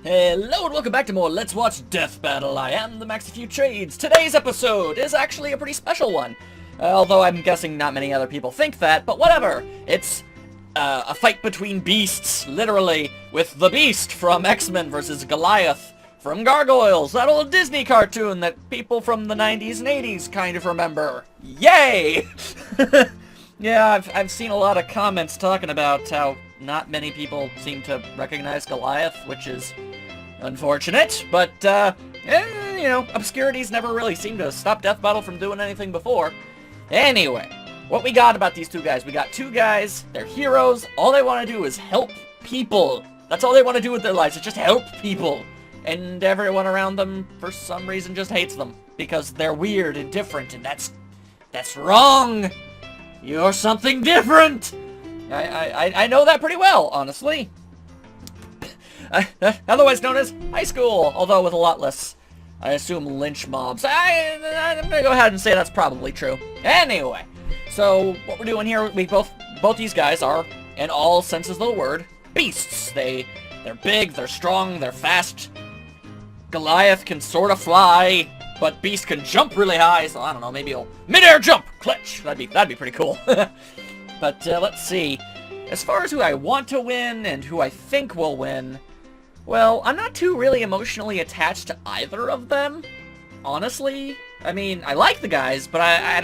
Hello and welcome back to more Let's Watch Death Battle. I am the Max of Few Trades. Today's episode is actually a pretty special one. Although I'm guessing not many other people think that, but whatever. It's a fight between beasts, literally, with the Beast from X-Men versus Goliath from Gargoyles, that old Disney cartoon that people from the 90s and 80s kind of remember. Yay! Yeah, I've seen a lot of comments talking about how not many people seem to recognize Goliath, which is unfortunate, but, you know, obscurities never really seem to stop Death Battle from doing anything before. Anyway, what we got about these two guys? We got two guys, they're heroes, all they want to do is help people. That's all they want to do with their lives, is just help people. And everyone around them, for some reason, just hates them, because they're weird and different, and that's wrong! You're something different! I know that pretty well, honestly. Otherwise known as high school, although with a lot less, I assume, lynch mobs. I'm gonna go ahead and say that's probably true. Anyway, so what we're doing here, both these guys are, in all senses of the word, beasts. They're big, they're strong, they're fast. Goliath can sort of fly, but Beast can jump really high, so I don't know, maybe he'll mid-air jump, clutch. That'd be pretty cool. But let's see. As far as who I want to win and who I think will win, well, I'm not too really emotionally attached to either of them, honestly. I mean, I like the guys, but I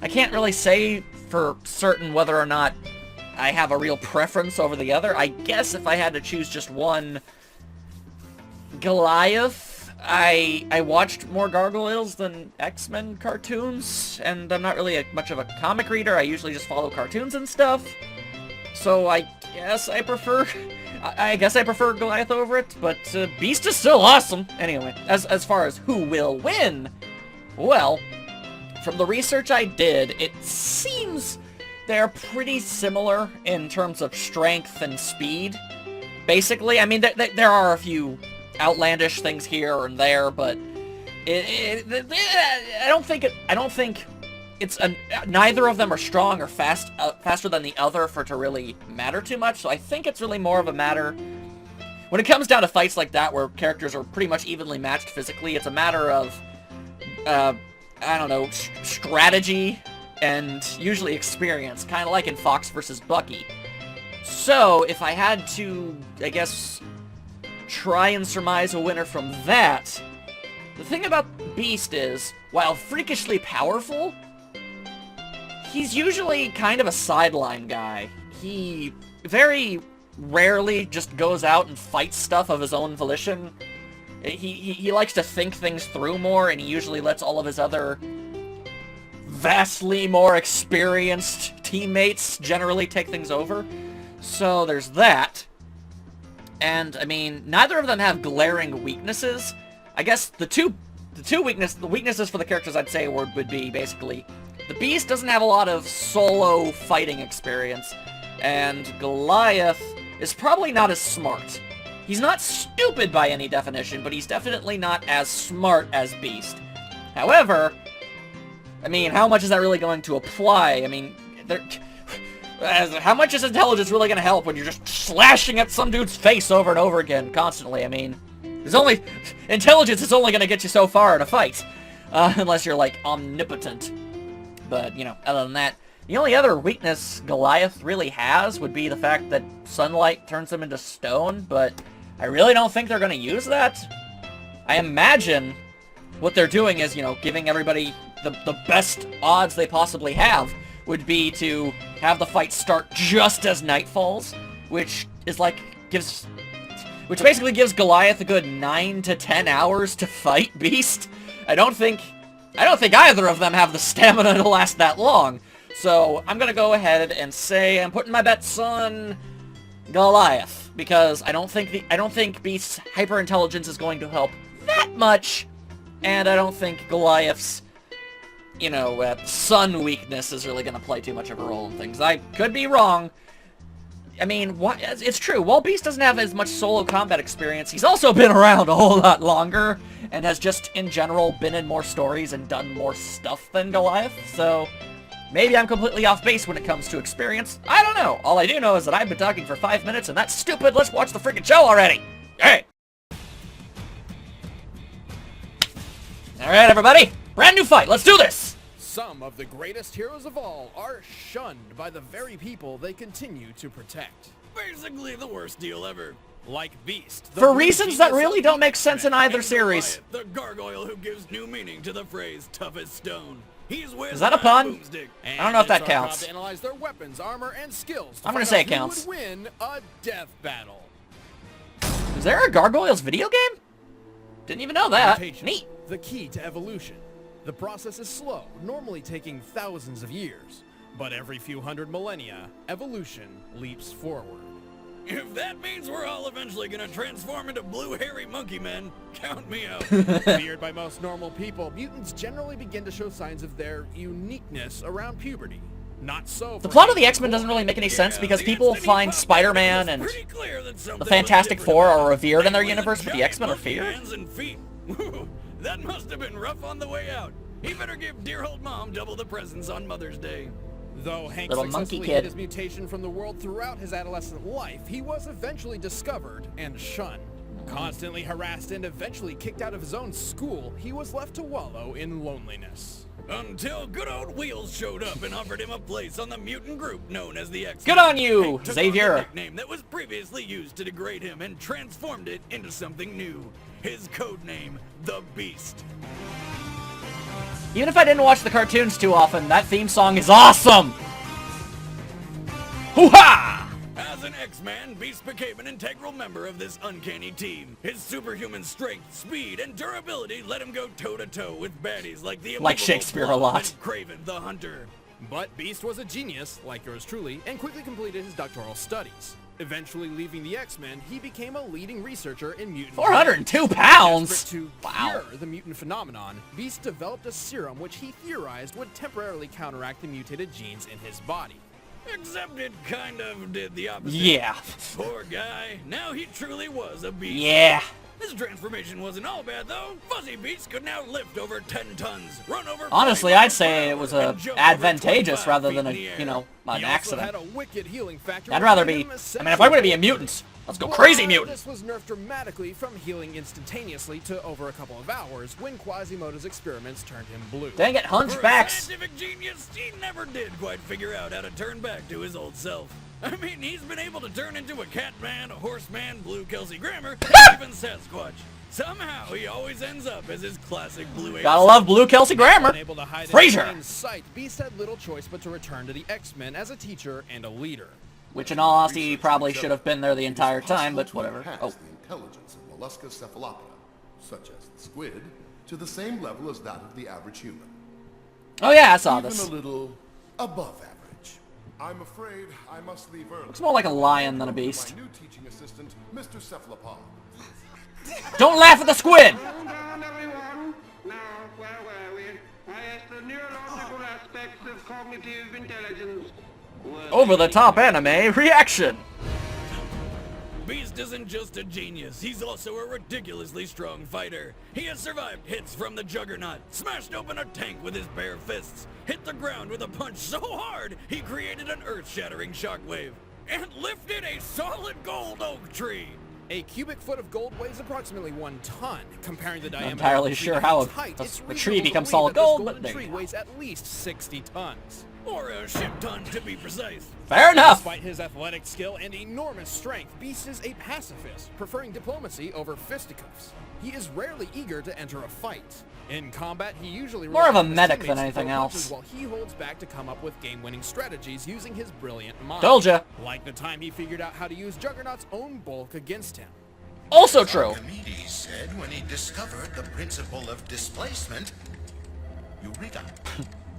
can't really say for certain whether or not I have a real preference over the other. I guess if I had to choose just one, Goliath. I watched more Gargoyles than X-Men cartoons, and I'm not really much of a comic reader. I usually just follow cartoons and stuff. So I guess I prefer Goliath over it, but Beast is still awesome. Anyway, as far as who will win, well, from the research I did, it seems they're pretty similar in terms of strength and speed. Basically, I mean, there are a few outlandish things here and there, but I don't think it's neither of them are strong or faster than the other for it to really matter too much. So I think it's really more of a matter when it comes down to fights like that where characters are pretty much evenly matched physically. It's a matter of I don't know, strategy and usually experience, kind of like in Fox versus Bucky. So if I had to, I guess, try and surmise a winner from that, the thing about Beast is, while freakishly powerful, he's usually kind of a sideline guy. He very rarely just goes out and fights stuff of his own volition. He likes to think things through more, and he usually lets all of his other vastly more experienced teammates generally take things over. So there's that. And, I mean, neither of them have glaring weaknesses. I guess the weaknesses for the characters I'd say would be basically, the Beast doesn't have a lot of solo fighting experience, and Goliath is probably not as smart. He's not stupid by any definition, but he's definitely not as smart as Beast. However, I mean, how much is that really going to apply? I mean, how much is intelligence really going to help when you're just slashing at some dude's face over and over again constantly? I mean, intelligence is only going to get you so far in a fight, unless you're, like, omnipotent. But, you know, other than that, the only other weakness Goliath really has would be the fact that sunlight turns him into stone, but I really don't think they're going to use that. I imagine what they're doing is, you know, giving everybody the best odds they possibly have would be to have the fight start just as night falls, which basically gives Goliath a good 9 to 10 hours to fight Beast. I don't think either of them have the stamina to last that long. So I'm gonna go ahead and say I'm putting my bets on Goliath, because I don't think Beast's hyper-intelligence is going to help that much, and I don't think Goliath's, you know, sun weakness is really going to play too much of a role in things. I could be wrong. I mean, it's true. While Beast doesn't have as much solo combat experience, he's also been around a whole lot longer, and has just, in general, been in more stories and done more stuff than Goliath, so maybe I'm completely off base when it comes to experience. I don't know. All I do know is that I've been talking for 5 minutes, and that's stupid. Let's watch the freaking show already! Hey! Alright, everybody. Brand new fight. Let's do this. Some of the greatest heroes of all are shunned by the very people they continue to protect. Basically the worst deal ever. Like Beast. For reasons that really don't make sense in either series. The gargoyle who gives new meaning to the phrase tough as stone. He's with Is that a pun? I don't know if that it's our job counts. to analyze their weapons, armor, and skills to I'm gonna find say out it counts. who would win a death battle. Is there a Gargoyles video game? Didn't even know that. Mutation, Neat. the key to evolution. The process is slow, normally taking thousands of years. But every few hundred millennia, evolution leaps forward. If that means we're all eventually gonna transform into blue hairy monkey men, count me out. Feared by most normal people, mutants generally begin to show signs of their uniqueness around puberty. Not so. The plot of the X-Men doesn't really make any sense because people find Spider-Man and the Fantastic Four are revered in their universe, but the X-Men are feared? Hands and feet. That must have been rough on the way out. He better give dear old mom double the presents on Mother's Day. Though Hank Little monkey successfully kid. hid his mutation from the world throughout his adolescent life, he was eventually discovered and shunned. Constantly harassed and eventually kicked out of his own school, he was left to wallow in loneliness. Until good old Wheels showed up and offered him a place on the mutant group known as the X-Men. Good on you, Hank took Xavier. on the nickname that was previously used to degrade him and transformed it into something new. His code name, the Beast. Even if I didn't watch the cartoons too often, that theme song is awesome! Hoo-ha! As an X-Man, Beast became an integral member of this uncanny team. His superhuman strength, speed, and durability let him go toe-to-toe with baddies like the Like immovable Shakespeare a Blob lot. and Kraven the Hunter. But Beast was a genius, like yours truly, and quickly completed his doctoral studies. Eventually leaving the X-Men, he became a leading researcher in mutant 402 pounds? Desperate to Wow. cure the mutant phenomenon, Beast developed a serum which he theorized would temporarily counteract the mutated genes in his body. Except it kind of did the opposite. Yeah. Poor guy. Now he truly was a beast. Yeah. His transformation wasn't all bad, though. Fuzzy Beast could now lift over 10 tons, run over... Honestly, 5 I'd miles say per it hour, was and jump over advantageous 25 rather feet than a, in the air. you know, an He accident. also had a wicked healing factor. I'd rather which be, made him I mean, if essentially I'm gonna be a mutant, let's go crazy mutant! This was nerfed dramatically from healing instantaneously to over a couple of hours when Quasimodo's experiments turned him blue. Dang it, For a hunchbacks! scientific genius, he never did quite figure out how to turn back to his old self. I mean, he's been able to turn into a Catman, a Horseman, Blue Kelsey Grammer, and even Sasquatch. Somehow, he always ends up as his classic blue ape. Gotta love Blue Kelsey Grammer! Unable to hide in Frasier! plain sight, Beast had little choice but to return to the X-Men as a teacher and a leader. Which in all honesty, he probably should have been there the entire time, but whatever. Has Oh. the intelligence of mollusca cephalopod, such as the squid, to the same level as that of the average human. Oh yeah, I saw Even this. a little above average. I'm afraid I must leave early. Looks more like a lion than a beast. My new teaching assistant, Mr. Cephalopod. Don't laugh at the squid! Calm down, everyone. Now, where were we? I asked the neurological aspects of cognitive intelligence. Over the top anime reaction! Beast isn't just a genius, he's also a ridiculously strong fighter. He has survived hits from the Juggernaut, smashed open a tank with his bare fists, hit the ground with a punch so hard he created an earth-shattering shockwave, and lifted a solid gold oak tree. A cubic foot of gold weighs approximately 1 ton. Comparing the diameter entirely of the sure tree how to its height, a it's tree reasonable to becomes believe solid that this gold, but golden there tree you go. weighs at least 60 tons. Or a shit ton, to be precise. Fair enough! Despite his athletic skill and enormous strength, Beast is a pacifist, preferring diplomacy over fisticuffs. He is rarely eager to enter a fight. In combat, he usually More of a relies on his medic teammates than to throw anything punches else. while he holds back to come up with game-winning strategies using his brilliant mind. Told ya. Like the time he figured out how to use Juggernaut's own bulk against him. Also true. Archimedes said when he discovered the principle of displacement, Eureka.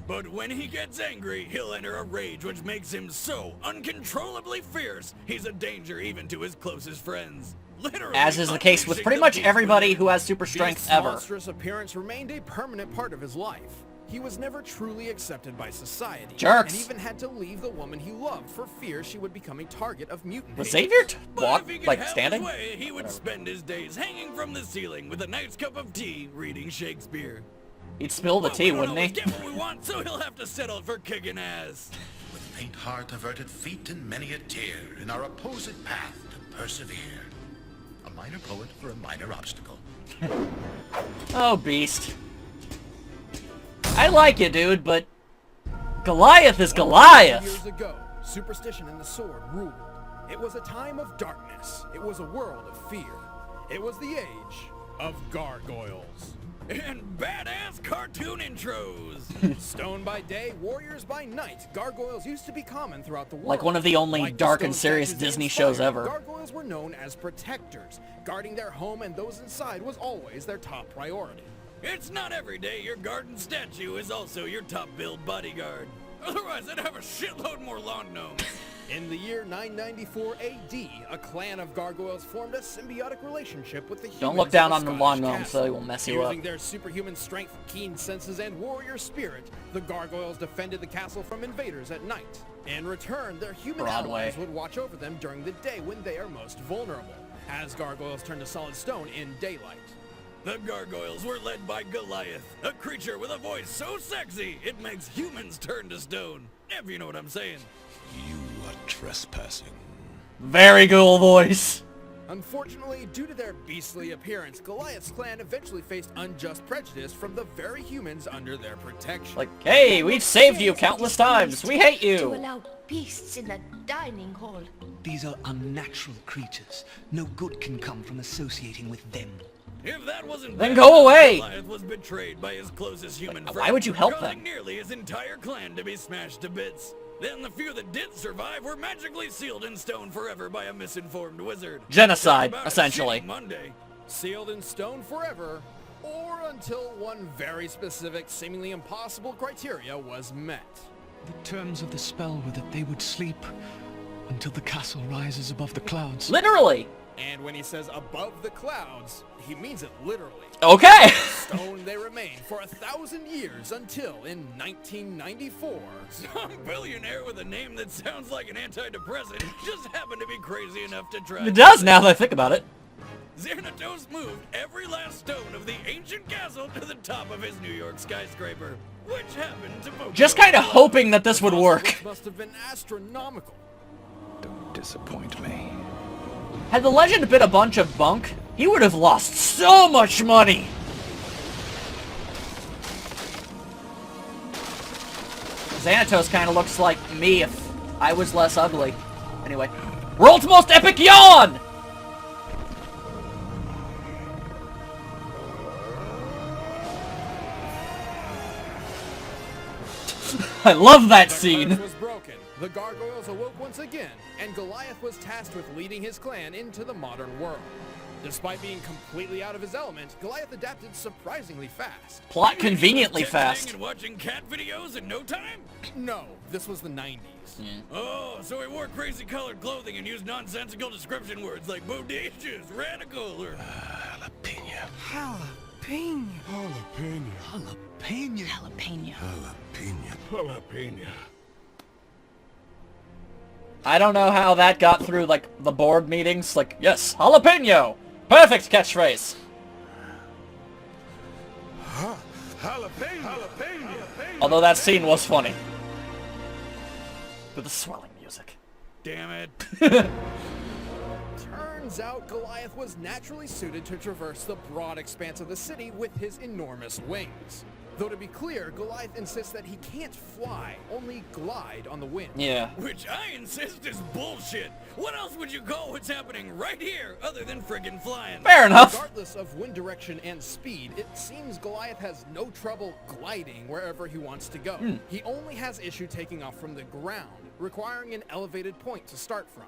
But when he gets angry, he'll enter a rage which makes him so uncontrollably fierce, he's a danger even to his closest friends. Literally, As is the case with unleashing pretty the much beast everybody within. who has super strength Beast's ever. monstrous appearance remained a permanent part of his life. He was never truly accepted by society. Jerks. And even had to leave the woman he loved for fear she would become a target of mutant Was hate. Xavier But if he could like have standing? his way, he would spend his days hanging from the ceiling with a nice cup of tea, reading Shakespeare. He'd spill the But tea, we don't wouldn't always he? get what we want, so he'll have to settle for kicking ass. With faint heart, averted feet, and many a tear, in our opposed path to persevere. A minor poet for a minor obstacle. Oh, Beast. I like you, dude, but Goliath is Goliath. Years ago, superstition and the sword ruled. It was a time of darkness. It was a world of fear. It was the age of gargoyles. And badass cartoon intros. Stone by day, warriors by night, gargoyles used to be common throughout the world. Like one of the only Like the dark and stone serious statues they Disney inspired, shows ever. Gargoyles were known as protectors. Guarding their home and those inside was always their top priority. It's not every day your garden statue is also your top-billed bodyguard. Otherwise, I'd have a shitload more lawn gnomes. In the year 994 AD, a clan of gargoyles formed a symbiotic relationship with the humans. Don't look down of on the the lawn Scottish gnomes, so castle. they will mess you up. Using their superhuman strength, keen senses, and warrior spirit, the gargoyles defended the castle from invaders at night. In return, their human Broadway. allies would watch over them during the day when they are most vulnerable, as gargoyles turn to solid stone in daylight. The gargoyles were led by Goliath, a creature with a voice so sexy it makes humans turn to stone. If you know what I'm saying. You are trespassing. Very cool voice. Unfortunately, due to their beastly appearance, Goliath's clan eventually faced unjust prejudice from the very humans under their protection. Like, hey, we've saved you countless times. We hate To you. allow beasts in the dining hall. These are unnatural creatures. No good can come from associating with them. If that wasn't Then bad, go away. Goliath was betrayed by his closest human Why friend, would you help causing them? nearly his entire clan to be smashed to bits. Then the few that did survive were magically sealed in stone forever by a misinformed wizard. Genocide, Talk about a essentially. shitty Monday. Sealed in stone forever, or until one very specific, seemingly impossible criteria was met. The terms of the spell were that they would sleep until the castle rises above the clouds. Literally. And when he says above the clouds, he means it literally. Okay. Stone they remained for 1,000 years until in 1994. Some billionaire with a name that sounds like an antidepressant just happened to be crazy enough to try. It does now that I think about it. Xanatos moved every last stone of the ancient castle to the top of his New York skyscraper, which happened to focus Just on kind of the hoping that this would Cost work. which must have been astronomical. Don't disappoint me. Had the legend been a bunch of bunk, he would have lost so much money. Xanatos kind of looks like me if I was less ugly. Anyway, world's most epic yawn! I love that The scene. curse was broken. The gargoyles awoke once again, and Goliath was tasked with leading his clan into the modern world. Despite being completely out of his element, Goliath adapted surprisingly fast. Plot conveniently Texting fast. and watching cat videos in no time? No, this was the 90s. Oh, so he wore crazy colored clothing and used nonsensical description words like bodacious, radical, or... Jalapeno. Jalapeno. Jalapeno. Jalapeno. Jalapeno. I don't know how that got through, like, the board meetings. Like, yes, jalapeno! Perfect catchphrase. Although that scene was funny. With the swelling music. Damn it. Turns out Goliath was naturally suited to traverse the broad expanse of the city with his enormous wings. Though to be clear, Goliath insists that he can't fly, only glide on the wind. Yeah. Which I insist is bullshit. What else would you call what's happening right here other than friggin' flying? Fair enough. Regardless of wind direction and speed, it seems Goliath has no trouble gliding wherever he wants to go. He only has issue taking off from the ground, requiring an elevated point to start from.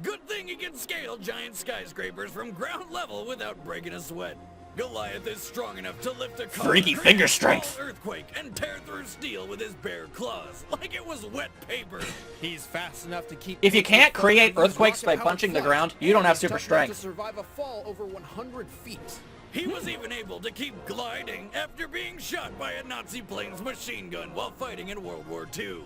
Good thing he can scale giant skyscrapers from ground level without breaking a sweat. Goliath is strong enough to lift a car, Freaky create finger a strength. small earthquake, and tear through steel with his bare claws, like it was wet paper. He's fast enough to keep... If you can't create with his earthquakes by rocket-powered punching the flight, ground, you don't have and super he's tough enough strength. to survive a fall over 100 feet. He was even able to keep gliding after being shot by a Nazi plane's machine gun while fighting in World War II.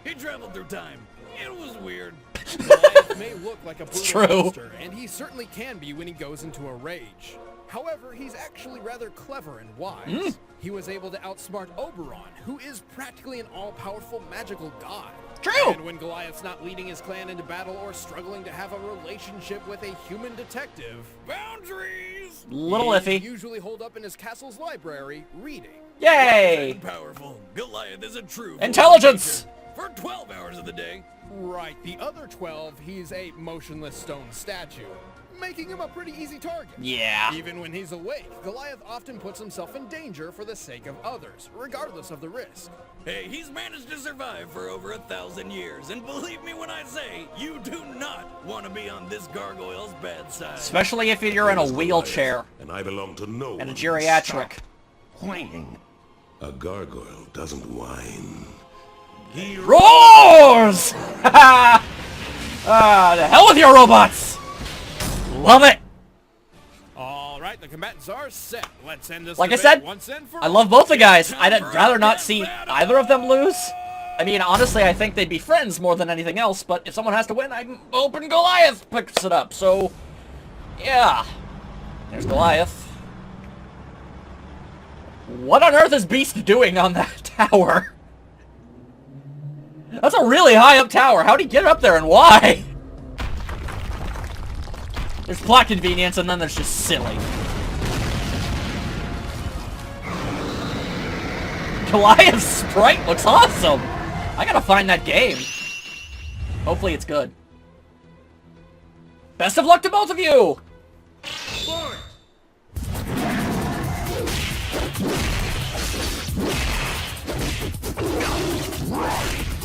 He traveled through time. It was weird. Goliath may look like a brutal true. monster, and he certainly can be when he goes into a rage. However, he's actually rather clever and wise. He was able to outsmart Oberon, who is practically an all-powerful magical god. True. And when Goliath's not leading his clan into battle or struggling to have a relationship with a human detective, Boundaries! Little He's iffy. usually holed up in his castle's library, reading. Yay! Powerful. Goliath is a true Intelligence! for 12 hours of the day. Right, the other 12, he's a motionless stone statue, making him a pretty easy target. Yeah. Even when he's awake, Goliath often puts himself in danger for the sake of others, regardless of the risk. Hey, he's managed to survive for over 1,000 years, and believe me when I say, you do not want to be on this gargoyle's bad side. Especially if you're in a wheelchair And I belong to no and a one. geriatric. Whining. A gargoyle doesn't whine. He Roars! The hell with your robots! Love it! All right, the combatants are set. Let's end this Like I debate said, once and for I all. love both the guys. I'd rather not see either of them lose. I mean, honestly, I think they'd be friends more than anything else, but if someone has to win, I'm hoping Goliath picks it up. So, yeah. There's Goliath. What on earth is Beast doing on that tower? That's a really high up tower. How'd he get up there and why? There's plot convenience and then there's just silly. Goliath's sprite looks awesome. I gotta find that game. Hopefully it's good. Best of luck to both of you!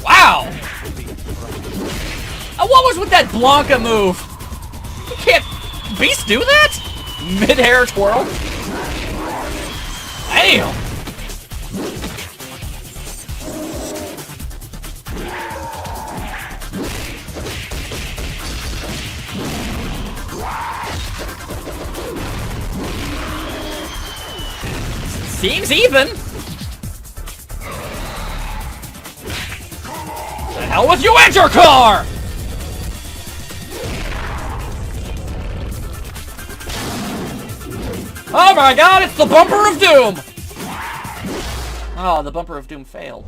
Wow! What was with that Blanca move? You can't... Beast do that? Mid-air twirl? Damn! Seems even! The hell with you and your car! Oh my god, it's the Bumper of Doom! Oh, the Bumper of Doom failed.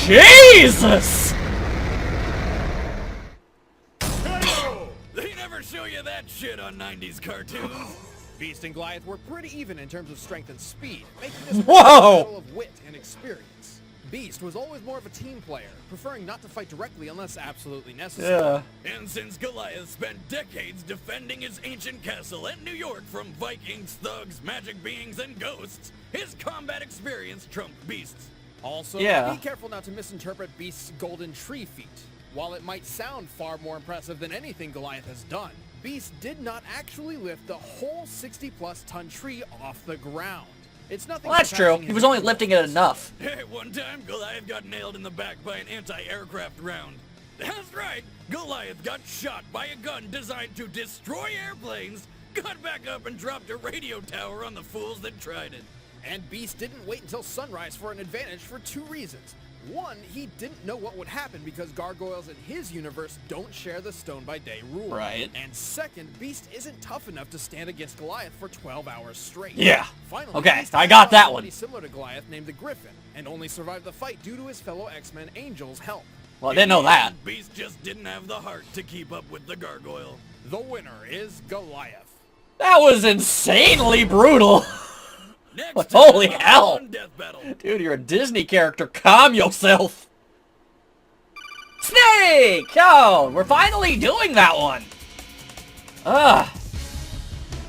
Jesus! They never show you that shit on 90s cartoons. Beast and Goliath were pretty even in terms of strength and speed, making this a Whoa! battle of wit and experience. Beast was always more of a team player, preferring not to fight directly unless absolutely necessary. Yeah. And since Goliath spent decades defending his ancient castle in New York from Vikings, thugs, magic beings, and ghosts, his combat experience trumped Beast's. Also, Yeah. be careful not to misinterpret Beast's golden tree feat. While it might sound far more impressive than anything Goliath has done, Beast did not actually lift the whole 60-plus ton tree off the ground. It's nothing. Well, that's true. surpassing He his was only usual lifting it enough. Hey, one time, Goliath got nailed in the back by an anti-aircraft round. That's right, Goliath got shot by a gun designed to destroy airplanes, got back up and dropped a radio tower on the fools that tried it. And Beast didn't wait until sunrise for an advantage for two reasons. One, he didn't know what would happen because gargoyles in his universe don't share the stone by day rule. Right. And second, Beast isn't tough enough to stand against Goliath for 12 hours straight. Yeah. Finally, Okay, Beast I got that somebody one. similar to Goliath named the Griffin, and only survived the fight due to his fellow X-Men Angel's help. Well, I didn't know that. Beast just didn't have the heart to keep up with the gargoyle. The winner is Goliath. That was insanely brutal. Next Holy time hell. on Death Battle. Dude, you're a Disney character. Calm yourself. Snake! Oh, we're finally doing that one.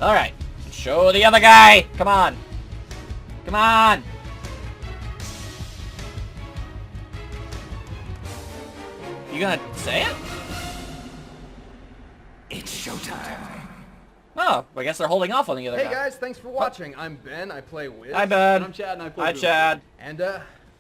Alright. Show the other guy. Come on. Come on. You gonna say it? It's showtime. Oh, I guess they're holding off on the other Hey guy. guys, thanks for watching. I'm Ben, I play Wiz. Hi, Ben. And I'm Chad, and I play Hi, Boom. Chad. And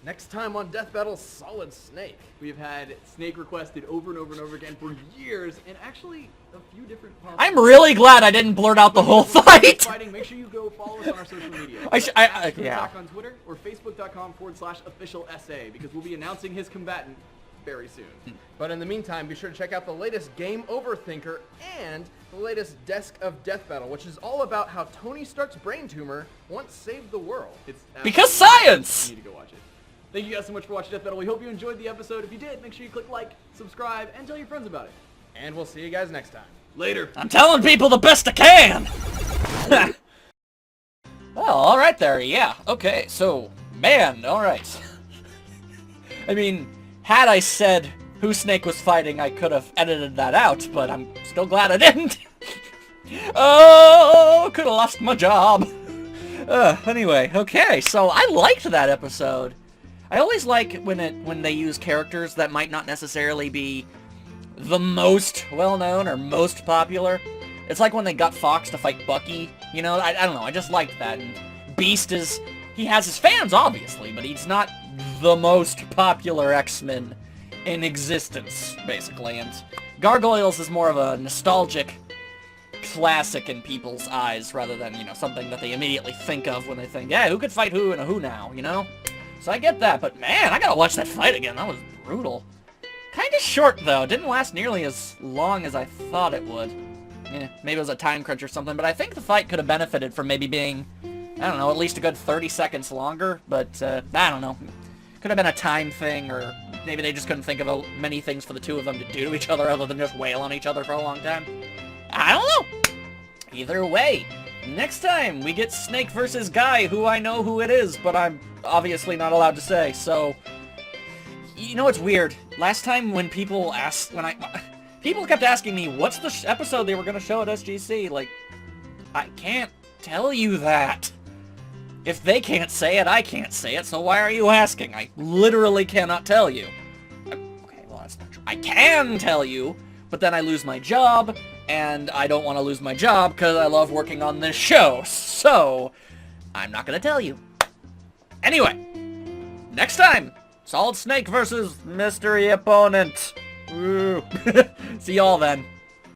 next time on Death Battle, Solid Snake. We've had Snake requested over and over and over again for years, and actually a few different I'm really glad I didn't blurt out the whole fight. Fighting. Make sure you go follow us on our social media. Yeah. Attack on Twitter or facebook.com/official SA, because we'll be announcing his combatant very soon. But in the meantime, be sure to check out the latest Game Over Thinker and the latest Desk of Death Battle, which is all about how Tony Stark's brain tumor once saved the world. It's Because science! You need to go watch it. Thank you guys so much for watching Death Battle. We hope you enjoyed the episode. If you did, make sure you click like, subscribe, and tell your friends about it. And we'll see you guys next time. Later. I'm telling people the best I can! Well, alright there, yeah. Okay, so, man, alright. I mean, had I said who Snake was fighting, I could have edited that out, but I'm still glad I didn't. Oh, could have lost my job. Anyway, okay, so I liked that episode. I always like when they use characters that might not necessarily be the most well-known or most popular. It's like when they got Fox to fight Bucky, you know, I don't know, I just liked that. And Beast he has his fans, obviously, but he's not the most popular X-Men in existence, basically. And Gargoyles is more of a nostalgic classic in people's eyes, rather than, you know, something that they immediately think of when they think, yeah, who could fight who and who now, you know? So I get that, but man, I gotta watch that fight again. That was brutal. Kinda short, though. Didn't last nearly as long as I thought it would. Yeah, maybe it was a time crunch or something, but I think the fight could have benefited from maybe being, I don't know, at least a good 30 seconds longer, but, I don't know. Could have been a time thing, or maybe they just couldn't think of many things for the two of them to do to each other other than just wail on each other for a long time. I don't know! Either way, next time we get Snake versus Guy, who I know who it is, but I'm obviously not allowed to say, so... You know what's weird? Last time when people asked, people kept asking me, what's the episode they were going to show at SGC? Like, I can't tell you that. If they can't say it, I can't say it, so why are you asking? I literally cannot tell you. Okay, well, that's not true. I can tell you, but then I lose my job, and I don't want to lose my job because I love working on this show, so I'm not going to tell you. Anyway, next time, Solid Snake versus Mystery Opponent. Woo. See y'all then.